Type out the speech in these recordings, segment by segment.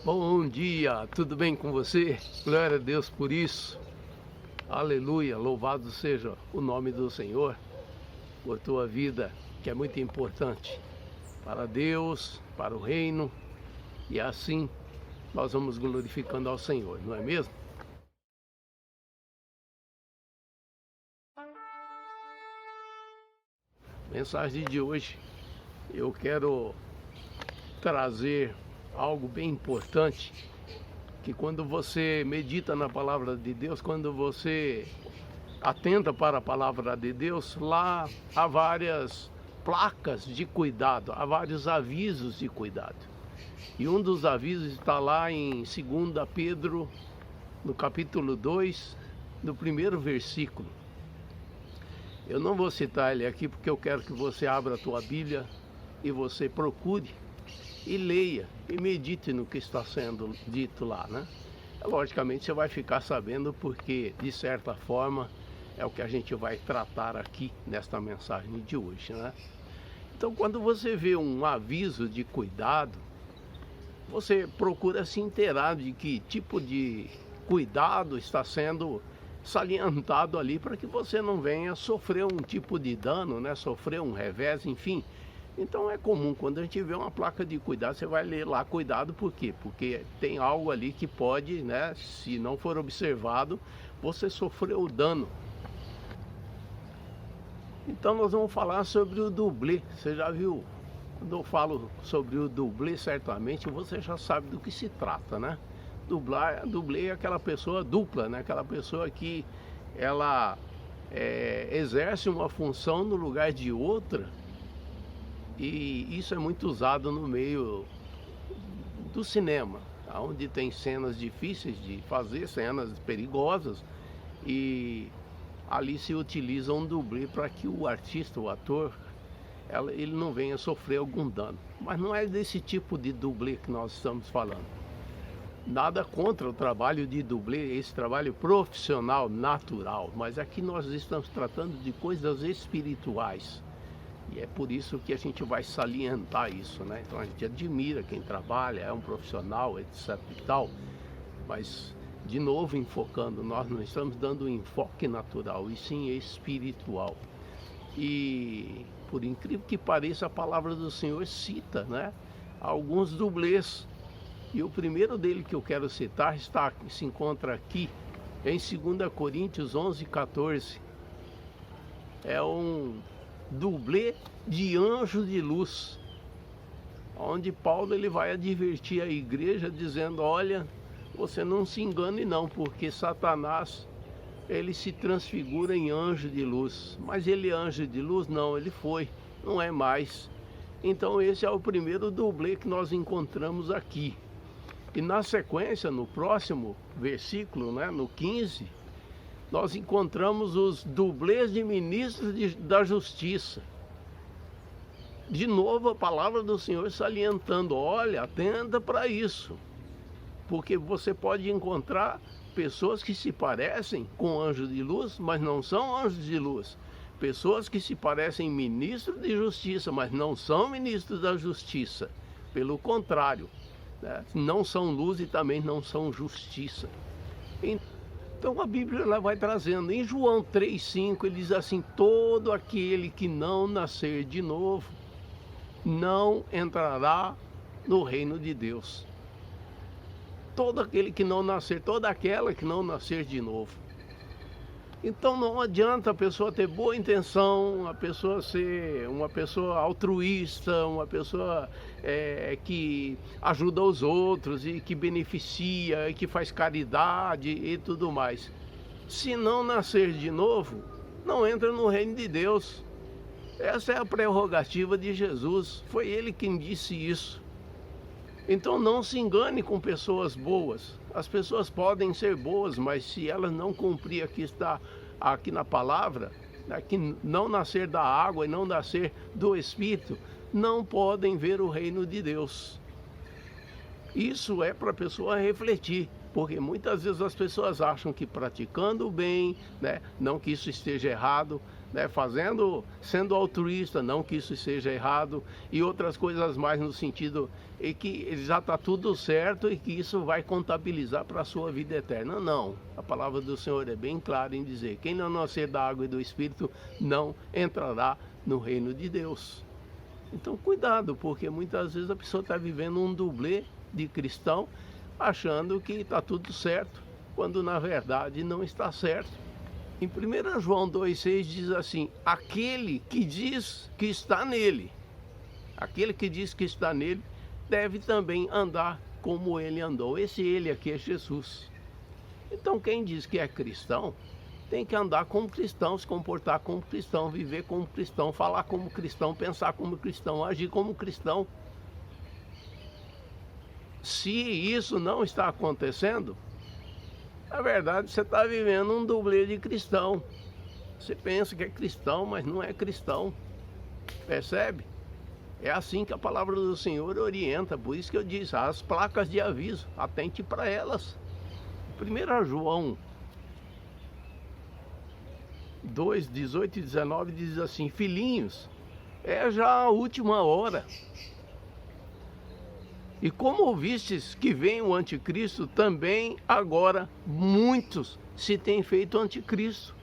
Bom dia, tudo bem com você? Glória a Deus por isso. Aleluia, louvado seja o nome do Senhor por tua vida, que é muito importante para Deus, para o reino, e assim nós vamos glorificando ao Senhor, não é mesmo? Mensagem de hoje, eu quero trazer algo bem importante, que quando você medita na palavra de Deus, quando você atenta para a palavra de Deus, lá há várias placas de cuidado, há vários avisos de cuidado. E um dos avisos está lá em 2 Pedro, no capítulo 2, no primeiro versículo. Eu não vou citar ele aqui porque eu quero que você abra a tua Bíblia e você procure e leia e medite no que está sendo dito lá, né? Logicamente você vai ficar sabendo porque, de certa forma, é o que a gente vai tratar aqui nesta mensagem de hoje, né? Então, quando você vê um aviso de cuidado, você procura se inteirar de que tipo de cuidado está sendo salientado ali para que você não venha sofrer um tipo de dano, né? Sofrer um revés, enfim. Então é comum, quando a gente vê uma placa de cuidado, você vai ler lá cuidado, por quê? Porque tem algo ali que pode, né, se não for observado, você sofreu dano. Então nós vamos falar sobre o dublê. Você já viu? Quando eu falo sobre o dublê, certamente você já sabe do que se trata, né? Dublê é aquela pessoa dupla, né? Aquela pessoa que ela exerce uma função no lugar de outra. E isso é muito usado no meio do cinema, onde tem cenas difíceis de fazer, cenas perigosas, e ali se utiliza um dublê para que o artista, o ator, ele não venha sofrer algum dano. Mas não é desse tipo de dublê que nós estamos falando. Nada contra o trabalho de dublê, esse trabalho profissional, natural, mas aqui nós estamos tratando de coisas espirituais. E é por isso que a gente vai salientar isso, né? Então a gente admira quem trabalha, é um profissional, etc e tal. Mas, de novo, enfocando, nós não estamos dando um enfoque natural, e sim espiritual. E, por incrível que pareça, a palavra do Senhor cita, né, alguns dublês. E o primeiro dele que eu quero citar se encontra aqui em 2 Coríntios 11:14. É um dublê de anjo de luz, onde Paulo ele vai advertir a igreja dizendo: olha, você não se engane não, porque Satanás ele se transfigura em anjo de luz. Mas ele é anjo de luz? Não, ele não é mais. Então esse é o primeiro dublê que nós encontramos aqui. E na sequência, no próximo versículo, né, no 15, nós encontramos os dublês de ministros da justiça. De novo a palavra do Senhor salientando: olha, atenta para isso, porque você pode encontrar pessoas que se parecem com anjos de luz, mas não são anjos de luz. Pessoas que se parecem ministros de justiça, mas não são ministros da justiça. Pelo contrário, né? Não são luz e também não são justiça. Então a Bíblia ela vai trazendo. Em João 3,5 ele diz assim: todo aquele que não nascer de novo não entrará no reino de Deus. Todo aquele que não nascer, toda aquela que não nascer de novo. Então não adianta a pessoa ter boa intenção, a pessoa ser uma pessoa altruísta, uma pessoa que ajuda os outros e que beneficia e que faz caridade e tudo mais. Se não nascer de novo, não entra no reino de Deus. Essa é a prerrogativa de Jesus, foi ele quem disse isso. Então não se engane com pessoas boas. As pessoas podem ser boas, mas se elas não cumprir aqui na palavra, né, que não nascer da água e não nascer do Espírito, não podem ver o reino de Deus. Isso é para a pessoa refletir, porque muitas vezes as pessoas acham que praticando o bem, né, não que isso esteja errado, né, sendo altruísta, não que isso seja errado, e outras coisas mais no sentido e que já está tudo certo e que isso vai contabilizar para a sua vida eterna. Não, a palavra do Senhor é bem clara em dizer: quem não nascer da água e do Espírito não entrará no reino de Deus. Então cuidado, porque muitas vezes a pessoa está vivendo um dublê de cristão, achando que está tudo certo, quando na verdade não está certo. Em 1 João 2,6 diz assim: aquele que diz que está nele, deve também andar como ele andou. Esse ele aqui é Jesus. Então quem diz que é cristão, tem que andar como cristão, se comportar como cristão, viver como cristão, falar como cristão, pensar como cristão, agir como cristão. Se isso não está acontecendo, na verdade você está vivendo um dublê de cristão. Você pensa que é cristão, mas não é cristão. Percebe? É assim que a palavra do Senhor orienta. Por isso que eu disse, as placas de aviso, atente para elas. 1 João 2, 18 e 19 diz assim: filhinhos, é já a última hora. E como ouvistes que vem o anticristo, também agora muitos se têm feito anticristo,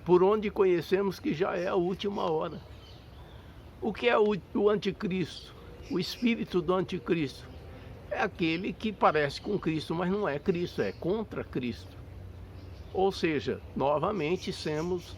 por onde conhecemos que já é a última hora. O que é o anticristo? O espírito do anticristo é aquele que parece com Cristo, mas não é Cristo, é contra Cristo. Ou seja, novamente estamos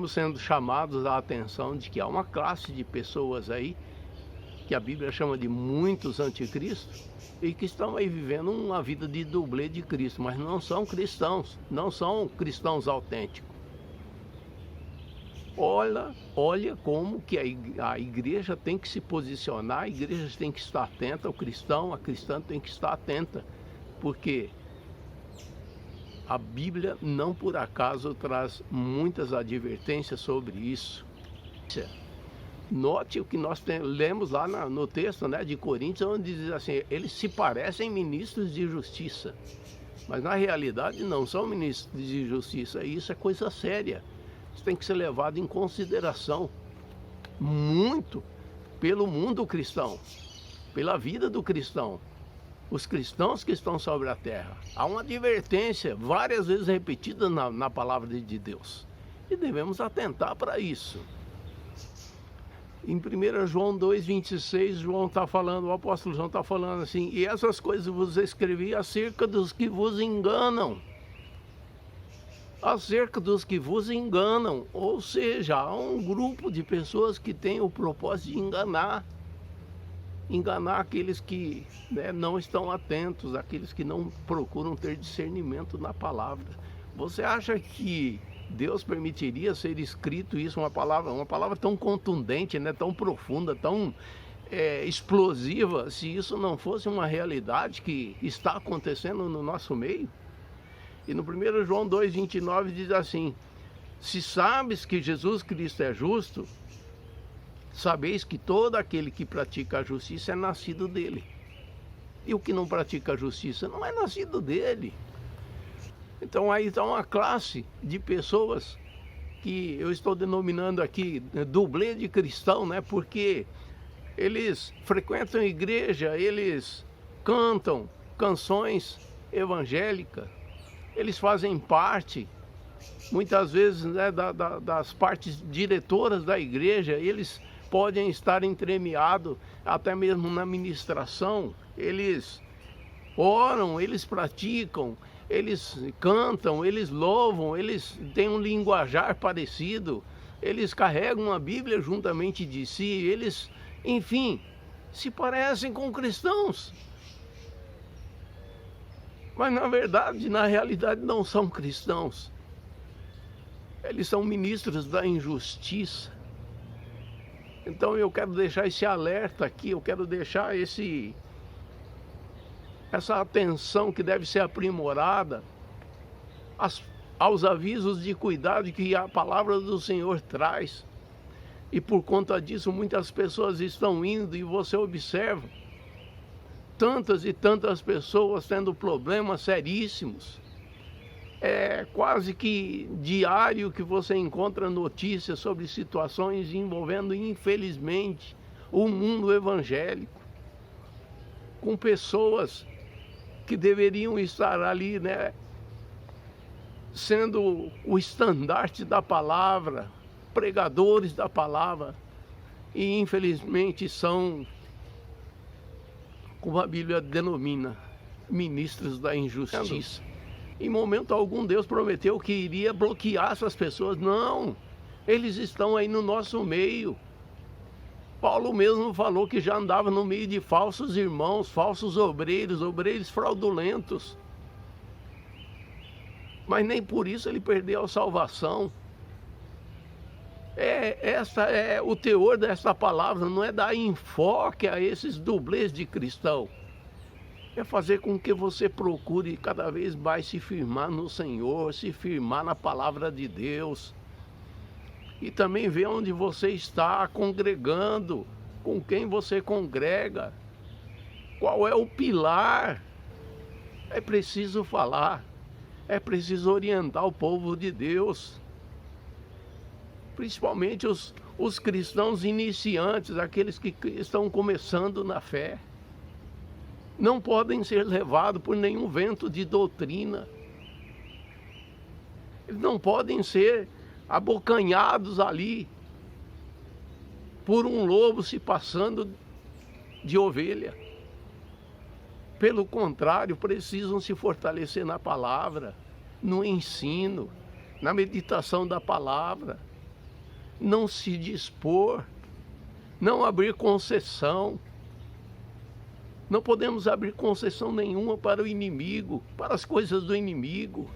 sendo chamados à atenção de que há uma classe de pessoas aí, que a Bíblia chama de muitos anticristos, e que estão aí vivendo uma vida de dublê de Cristo, mas não são cristãos, não são cristãos autênticos. Olha como que a igreja tem que se posicionar, a igreja tem que estar atenta, o cristão, a cristã tem que estar atenta, porque a Bíblia não por acaso traz muitas advertências sobre isso. Note o que nós lemos lá no texto, né, de Coríntios, onde diz assim: eles se parecem ministros de justiça, mas na realidade não são ministros de justiça. E isso é coisa séria. Isso tem que ser levado em consideração muito pelo mundo cristão, pela vida do cristão, os cristãos que estão sobre a terra. Há uma advertência várias vezes repetida na palavra de Deus, e devemos atentar para isso. Em 1 João 2,26, João está falando, o apóstolo João está falando assim: e essas coisas vos escrevi acerca dos que vos enganam. Acerca dos que vos enganam. Ou seja, há um grupo de pessoas que tem o propósito de enganar aqueles que, né, não estão atentos, aqueles que não procuram ter discernimento na palavra. Você acha que Deus permitiria ser escrito isso, uma palavra tão contundente, né, tão profunda, tão explosiva, se isso não fosse uma realidade que está acontecendo no nosso meio? E no 1 João 2,29 diz assim: se sabes que Jesus Cristo é justo, sabeis que todo aquele que pratica a justiça é nascido dele. E o que não pratica a justiça não é nascido dele. Então aí está uma classe de pessoas que eu estou denominando aqui dublê de cristão, né? Porque eles frequentam a igreja, eles cantam canções evangélicas, eles fazem parte, muitas vezes, né, das partes diretoras da igreja. Eles podem estar entremeados até mesmo na ministração. Eles oram, eles praticam, eles cantam, eles louvam, eles têm um linguajar parecido, eles carregam a Bíblia juntamente de si, eles, enfim, se parecem com cristãos. Mas na realidade não são cristãos. Eles são ministros da injustiça. Então eu quero deixar esse alerta aqui, eu quero deixar essa atenção que deve ser aprimorada aos avisos de cuidado que a palavra do Senhor traz. E por conta disso muitas pessoas estão indo, e você observa tantas e tantas pessoas tendo problemas seríssimos, É quase que diário que você encontra notícias sobre situações envolvendo, infelizmente, o mundo evangélico, com pessoas que deveriam estar ali, né, sendo o estandarte da palavra, pregadores da palavra, e infelizmente são, como a Bíblia denomina, ministros da injustiça. Em momento algum Deus prometeu que iria bloquear essas pessoas. Não, eles estão aí no nosso meio. Paulo mesmo falou que já andava no meio de falsos irmãos, falsos obreiros, obreiros fraudulentos. Mas nem por isso ele perdeu a salvação. Essa é o teor dessa palavra, não é dar enfoque a esses dublês de cristão. É fazer com que você procure cada vez mais se firmar no Senhor, se firmar na palavra de Deus. E também ver onde você está congregando, com quem você congrega, qual é o pilar. É preciso falar, é preciso orientar o povo de Deus. Principalmente os cristãos iniciantes, aqueles que estão começando na fé. Não podem ser levados por nenhum vento de doutrina. Eles não podem ser abocanhados ali por um lobo se passando de ovelha. Pelo contrário, precisam se fortalecer na palavra, no ensino, na meditação da palavra. Não se dispor, não abrir concessão. Não podemos abrir concessão nenhuma para o inimigo, para as coisas do inimigo.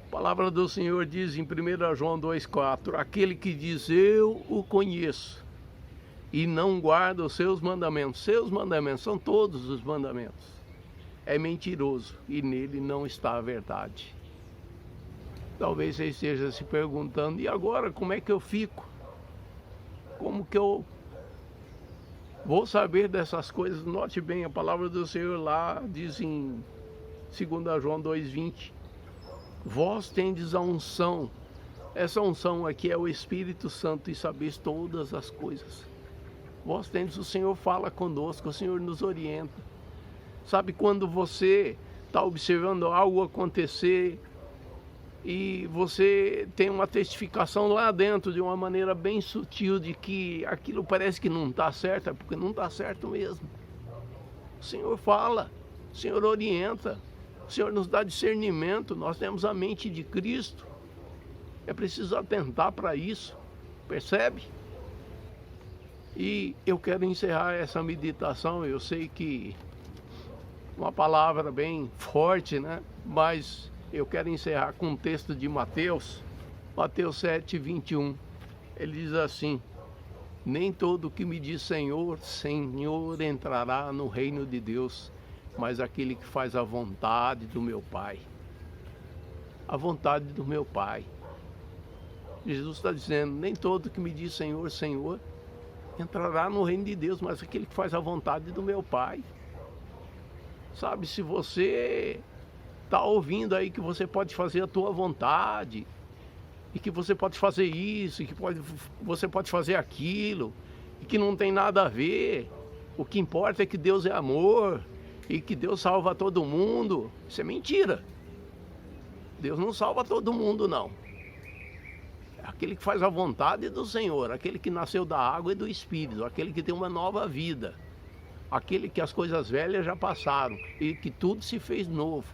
A palavra do Senhor diz em 1 João 2,4: aquele que diz eu o conheço e não guarda os seus mandamentos são todos os mandamentos, é mentiroso e nele não está a verdade. Talvez você esteja se perguntando, e agora como é que eu fico? Como que eu vou saber dessas coisas? Note bem, a palavra do Senhor lá diz em 2 João 2,20: vós tendes a unção. Essa unção aqui é o Espírito Santo, e sabeis todas as coisas. Vós tendes, o Senhor fala conosco, o Senhor nos orienta. Sabe quando você está observando algo acontecer e você tem uma testificação lá dentro de uma maneira bem sutil de que aquilo parece que não está certo, é porque não está certo mesmo. O Senhor fala, o Senhor orienta, o Senhor nos dá discernimento, nós temos a mente de Cristo. É preciso atentar para isso, percebe? E eu quero encerrar essa meditação, eu sei que uma palavra bem forte, né? Mas eu quero encerrar com um texto de Mateus 7:21. Ele diz assim: nem todo que me diz Senhor, Senhor entrará no reino de Deus, mas aquele que faz a vontade do meu Pai. A vontade do meu Pai. Jesus está dizendo, nem todo que me diz Senhor, Senhor, entrará no reino de Deus, mas aquele que faz a vontade do meu Pai. Sabe, se você está ouvindo aí que você pode fazer a tua vontade, e que você pode fazer isso, e que você pode fazer aquilo, e que não tem nada a ver, o que importa é que Deus é amor, e que Deus salva todo mundo, isso é mentira. Deus não salva todo mundo, não. É aquele que faz a vontade do Senhor, aquele que nasceu da água e do Espírito, aquele que tem uma nova vida, aquele que as coisas velhas já passaram e que tudo se fez novo.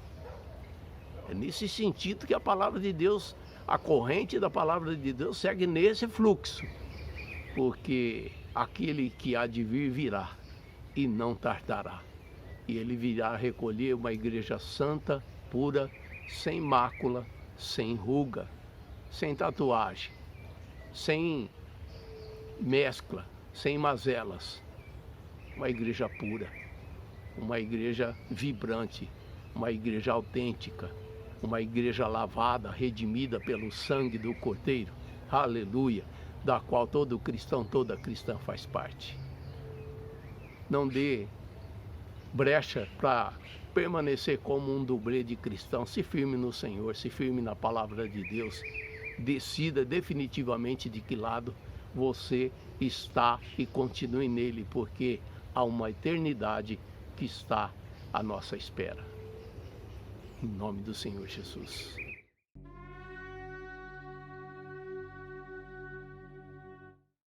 É nesse sentido que a palavra de Deus, a corrente da palavra de Deus segue nesse fluxo, porque aquele que há de vir virá e não tardará, e ele virá recolher uma igreja santa, pura, sem mácula, sem ruga, sem tatuagem, sem mescla, sem mazelas, uma igreja pura, uma igreja vibrante, uma igreja autêntica, uma igreja lavada, redimida pelo sangue do Cordeiro, aleluia, da qual todo cristão, toda cristã faz parte. Não dê brecha para permanecer como um dublê de cristão. Se firme no Senhor, se firme na palavra de Deus. Decida definitivamente de que lado você está e continue nele, porque há uma eternidade que está à nossa espera. Em nome do Senhor Jesus.